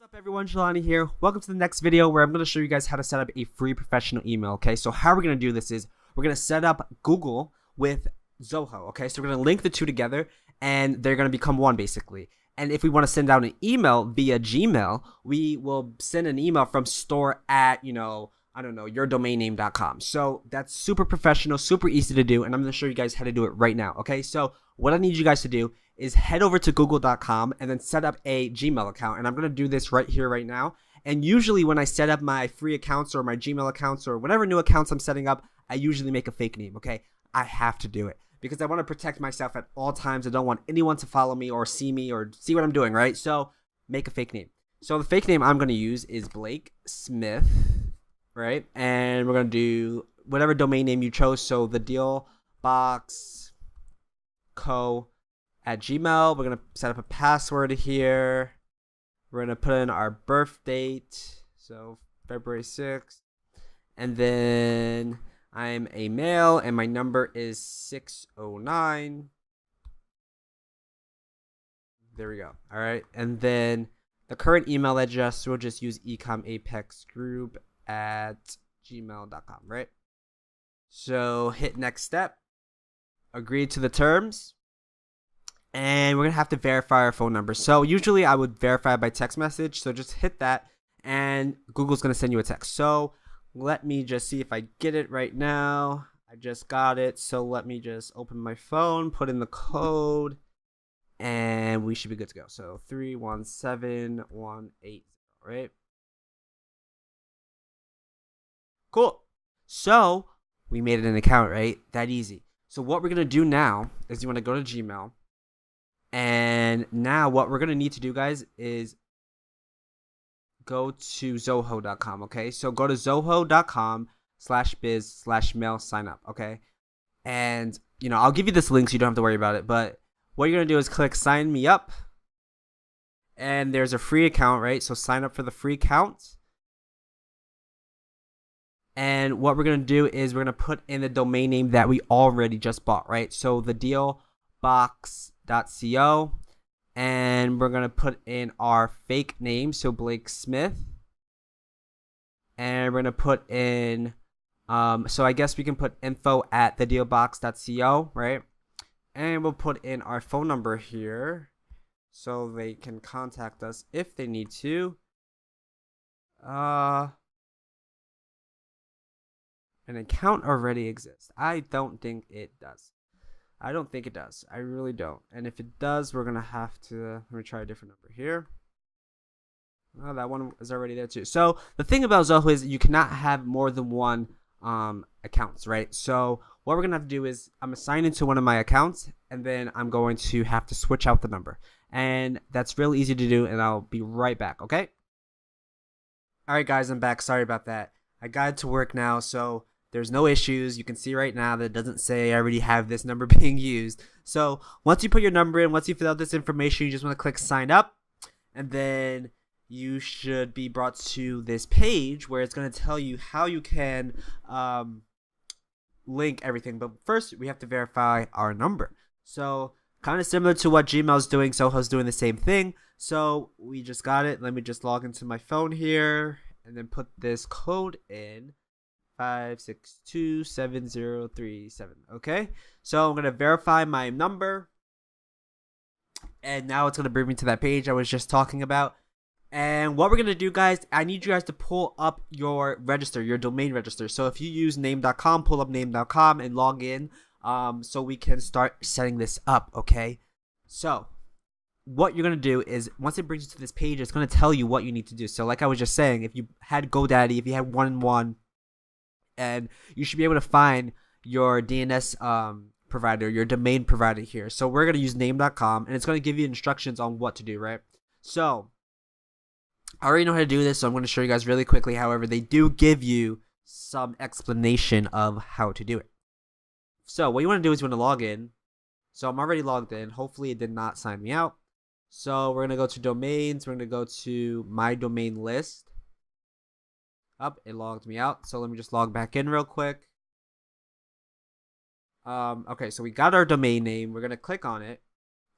What's up everyone, Jelani here. Welcome to the next video where I'm going to show you guys how to set up a free professional email, okay? So how we're going to do this is we're going to set up Google with Zoho, okay? So we're going to link the two together and they're going to become one basically. And if we want to send out an email via Gmail, we will send an email from store at, I don't know, yourdomainname.com. So that's super professional, super easy to do, and I'm going to show you guys how to do it right now, okay? So what I need you guys to do is head over to google.com and then set up a Gmail account. And I'm going to do this right here, right now. And usually when I set up my free accounts or my Gmail accounts or whatever new accounts I'm setting up, I usually make a fake name, okay? I have to do it because I want to protect myself at all times. I don't want anyone to follow me or see what I'm doing, right? So make a fake name. So the fake name I'm going to use is Blake Smith, right? And we're going to do whatever domain name you chose. So the deal box co at Gmail. We're going to set up a password here. We're going to put in our birth date. So February 6th. And then I'm a male and my number is 609. There we go. All right. And then the current email address, we'll just use ecomapexgroup@gmail.com, right? So hit next step. Agree to the terms. And we're going to have to verify our phone number. So usually I would verify by text message. So just hit that and Google's going to send you a text. So let me just see if I get it right now. I just got it. So let me just open my phone, put in the code, and we should be good to go. So 317180, right? Cool. So we made it an account, right? That easy. So what we're going to do now is you want to go to Gmail. And now what we're going to need to do, guys, is go to Zoho.com, okay? So go to Zoho.com/biz/mail sign up, okay? And, I'll give you this link so you don't have to worry about it. But what you're going to do is click sign me up. And there's a free account, right? So sign up for the free account. And what we're going to do is we're going to put in the domain name that we already just bought, right? So the dealbox.co, and we're going to put in our fake name, so Blake Smith. And we're going to put in, so I guess we can put info@thedealbox.co, right? And we'll put in our phone number here so they can contact us if they need to. An account already exists. I don't think it does. I don't think it does. I really don't. And if it does, we're going to have to, let me try a different number here. Oh, that one is already there too. So the thing about Zoho is you cannot have more than one accounts, right? So what we're going to have to do is I'm assigned into one of my accounts and then I'm going to have to switch out the number. And that's real easy to do and I'll be right back, okay? All right, guys, I'm back. Sorry about that. I got it to work now, so there's no issues. You can see right now that it doesn't say I already have this number being used. So once you put your number in, once you fill out this information, you just want to click sign up. And then you should be brought to this page where it's going to tell you how you can link everything. But first, we have to verify our number. So kind of similar to what Gmail's doing, Zoho's doing the same thing. So we just got it. Let me just log into my phone here and then put this code in. 5627037. Okay, so I'm gonna verify my number, and now it's gonna bring me to that page I was just talking about. And what we're gonna do, guys, I need you guys to pull up your register, your domain register. So if you use name.com, pull up name.com and log in, so we can start setting this up. Okay, so what you're gonna do is once it brings you to this page, it's gonna tell you what you need to do. So like I was just saying, if you had GoDaddy, if you had 1-in-1, and you should be able to find your DNS provider, your domain provider here. So we're going to use name.com and it's going to give you instructions on what to do, right? So I already know how to do this, so I'm going to show you guys really quickly. However, they do give you some explanation of how to do it. So what you want to do is you want to log in. So I'm already logged in. Hopefully it did not sign me out. So we're going to go to domains. We're going to go to my domain list. Up, it logged me out. So let me just log back in real quick. Okay, so we got our domain name. We're going to click on it.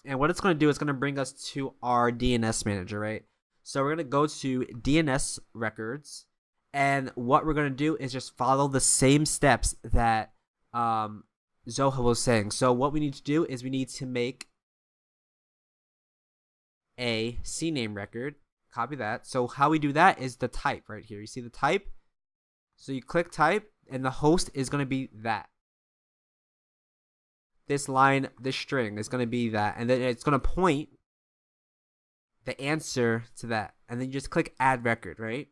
And what it's going to do is going to bring us to our DNS manager, right? So we're going to go to DNS records, and what we're going to do is just follow the same steps that Zoho was saying. So what we need to do is we need to make a CNAME record. Copy that. So how we do that is the type right here. You see the type? So you click type, and the host is going to be that. This line, this string is going to be that, and then it's going to point the answer to that, and then you just click add record, right?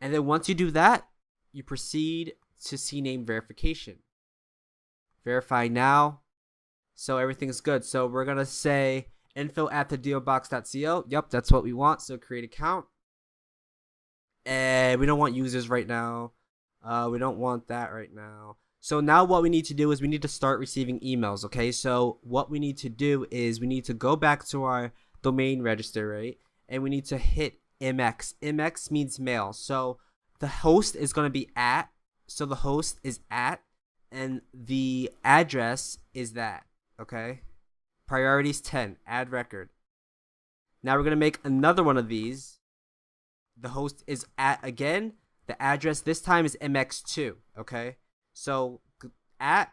And then once you do that, you proceed to CNAME verification. Verify now. So everything's good. So we're going to say info@thedealbox.co. Yep, that's what we want. So create account. And we don't want users right now. We don't want that right now. So now what we need to do is we need to start receiving emails, okay? So what we need to do is we need to go back to our domain register, right? And we need to hit MX. MX means mail. So the host is going to be at. So the host is at. And the address is that, okay? Priorities 10. Add record. Now we're going to make another one of these. The host is at again. The address this time is MX2, okay? So at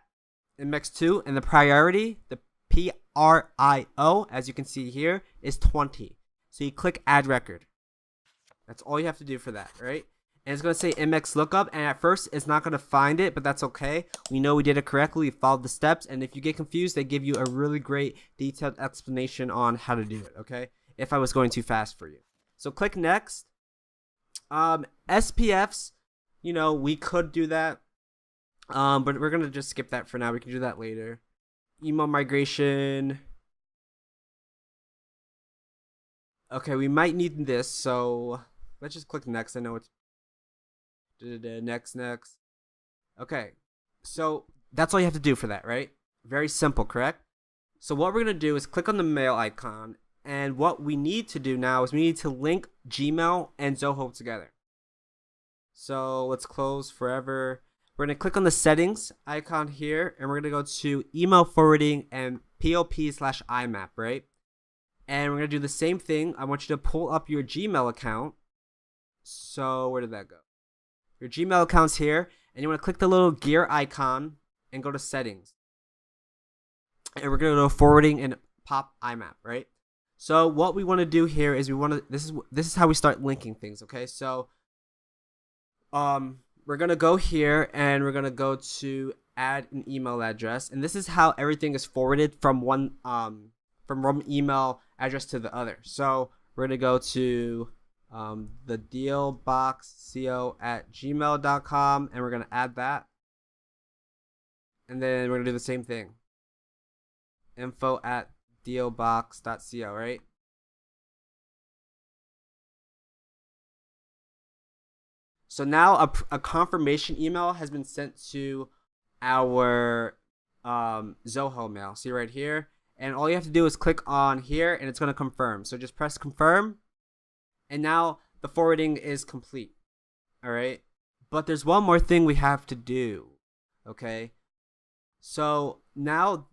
MX2, and the priority, the PRIO, as you can see here, is 20. So you click add record. That's all you have to do for that, right? And it's going to say MX lookup, and at first it's not going to find it, but that's okay. We know we did it correctly. We followed the steps, and if you get confused, they give you a really great detailed explanation on how to do it, okay? If I was going too fast for you. So click next. SPFs, you know, we could do that. But we're going to just skip that for now. We can do that later. Email migration. Okay, we might need this, so let's just click next. I know it's next. Okay, so that's all you have to do for that, right? Very simple, correct? So what we're going to do is click on the mail icon, and what we need to do now is we need to link Gmail and Zoho together. So let's close forever. We're going to click on the settings icon here, and we're going to go to email forwarding and POP/IMAP, right? And we're going to do the same thing. I want you to pull up your Gmail account. So where did that go? Your Gmail account's here, and you want to click the little gear icon and go to settings. And we're going to go to forwarding and POP IMAP, right? So what we want to do here is we want to, this is how we start linking things, okay? So we're going to go here, and we're going to go to add an email address, and this is how everything is forwarded from one email address to the other. So we're going to go to thedealboxco@gmail.com, and we're going to add that, and then we're going to do the same thing. info@dealbox.co, right? So now a confirmation email has been sent to our Zoho mail. See right here? And all you have to do is click on here, and it's going to confirm. So just press confirm, and now the forwarding is complete. All right? But there's one more thing we have to do. Okay? So now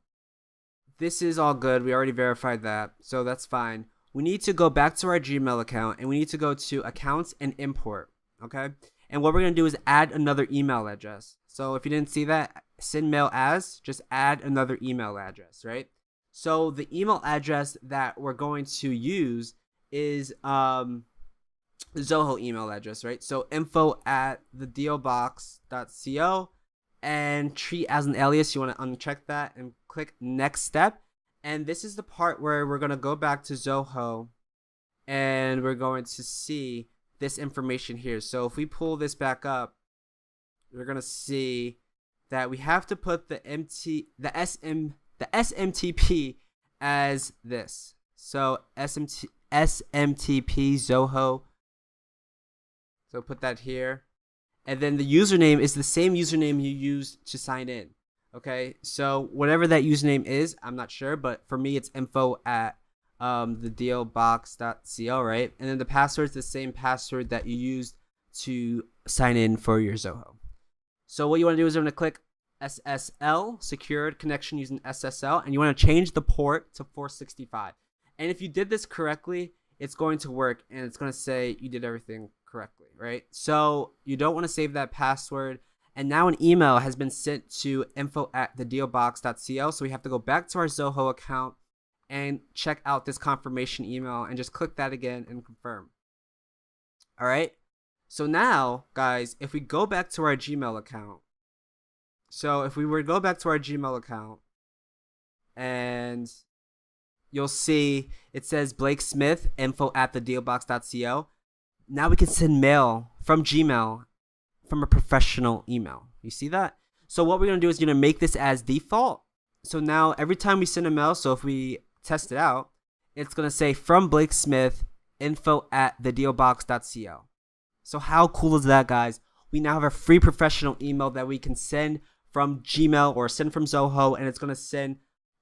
this is all good. We already verified that, so that's fine. We need to go back to our Gmail account, and we need to go to accounts and import. Okay, and what we're going to do is add another email address. So if you didn't see that, send mail as, just add another email address, right? So the email address that we're going to use is Zoho email address, right? So info@thedealbox.co, and treat as an alias. You want to uncheck that and click next step. And this is the part where we're going to go back to Zoho, and we're going to see this information here. So if we pull this back up, we're going to see that we have to put the SMTP as this. So SMTP Zoho. So put that here. And then the username is the same username you used to sign in. Okay, so whatever that username is, I'm not sure, but for me it's info@thedealbox.co, right? And then the password is the same password that you used to sign in for your Zoho. So what you want to do is you're going to click SSL, secured connection using SSL, and you want to change the port to 465. And if you did this correctly, it's going to work and it's going to say you did everything correctly, right? So you don't want to save that password. And now an email has been sent to info@thedealbox.co. So we have to go back to our Zoho account and check out this confirmation email and just click that again and confirm. All right. So now, guys, if we go back to our Gmail account, so if we were to go back to our Gmail account, and you'll see it says Blake Smith, info@thedealbox.co. Now we can send mail from Gmail from a professional email. You see that? So what we're going to do is going to make this as default. So now every time we send a mail, so if we test it out, it's going to say from Blake Smith, info@thedealbox.co. So how cool is that, guys? We now have a free professional email that we can send from Gmail or send from Zoho, and it's going to send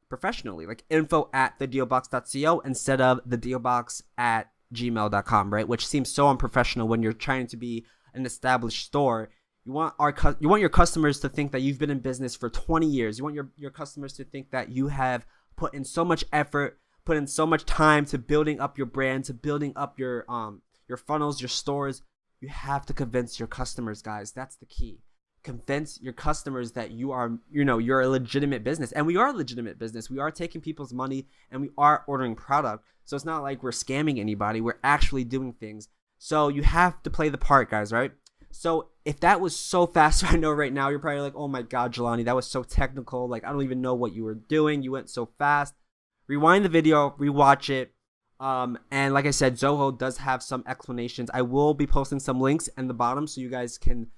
professionally, like info@thedealbox.co instead of thedealbox@gmail.com, right? Which seems so unprofessional when you're trying to be an established store. You want your customers to think that you've been in business for 20 years. You want your customers to think that you have put in so much effort, put in so much time to building up your brand, to building up your funnels, your stores. You have to convince your customers, guys. That's the key. Convince your customers that you're a legitimate business. And we are a legitimate business. We are taking people's money and we are ordering product. So it's not like we're scamming anybody. We're actually doing things. So you have to play the part, guys, right? So if that was so fast, I know right now you're probably like, oh my God, Jelani, that was so technical. Like, I don't even know what you were doing. You went so fast. Rewind the video, rewatch it. And like I said, Zoho does have some explanations. I will be posting some links in the bottom so you guys can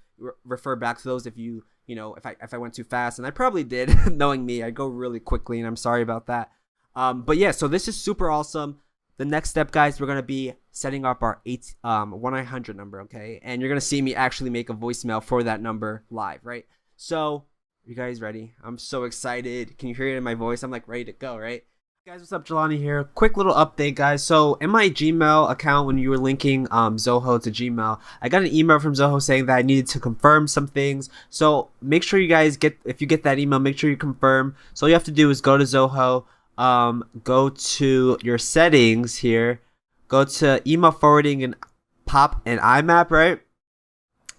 refer back to those if I went too fast, and I probably did. Knowing me, I go really quickly, and I'm sorry about that. But yeah, so this is super awesome. The next step, guys, we're gonna be setting up our 1-900 number, okay? And you're gonna see me actually make a voicemail for that number live, right? So, you guys ready? I'm so excited. Can you hear it in my voice? I'm like ready to go, right? Guys, what's up? Jelani here. Quick little update, guys. So in my Gmail account, when you were linking Zoho to Gmail, I got an email from Zoho saying that I needed to confirm some things. So make sure you guys if you get that email, make sure you confirm. So all you have to do is go to Zoho, go to your settings here, go to email forwarding and pop an IMAP, right?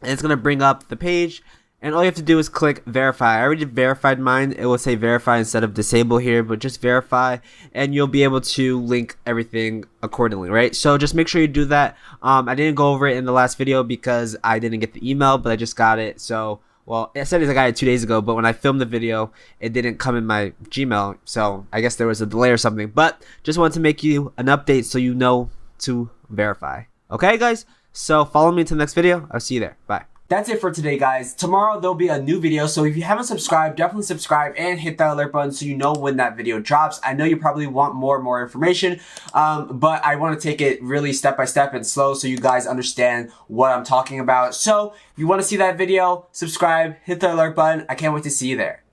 And it's gonna bring up the page. And all you have to do is click verify. I already verified mine. It will say verify instead of disable here, but just verify and you'll be able to link everything accordingly, right? So just make sure you do that. I didn't go over it in the last video because I didn't get the email, but I just got it. So, well, I said I got it 2 days ago, but when I filmed the video, it didn't come in my Gmail. So I guess there was a delay or something, but just wanted to make you an update so you know to verify. Okay, guys? So follow me to the next video. I'll see you there. Bye. That's it for today, guys. Tomorrow there'll be a new video, so if you haven't subscribed, definitely subscribe and hit that alert button so you know when that video drops. I know you probably want more information, but I want to take it really step by step and slow so you guys understand what I'm talking about. So if you want to see that video, subscribe, hit the alert button. I can't wait to see you there.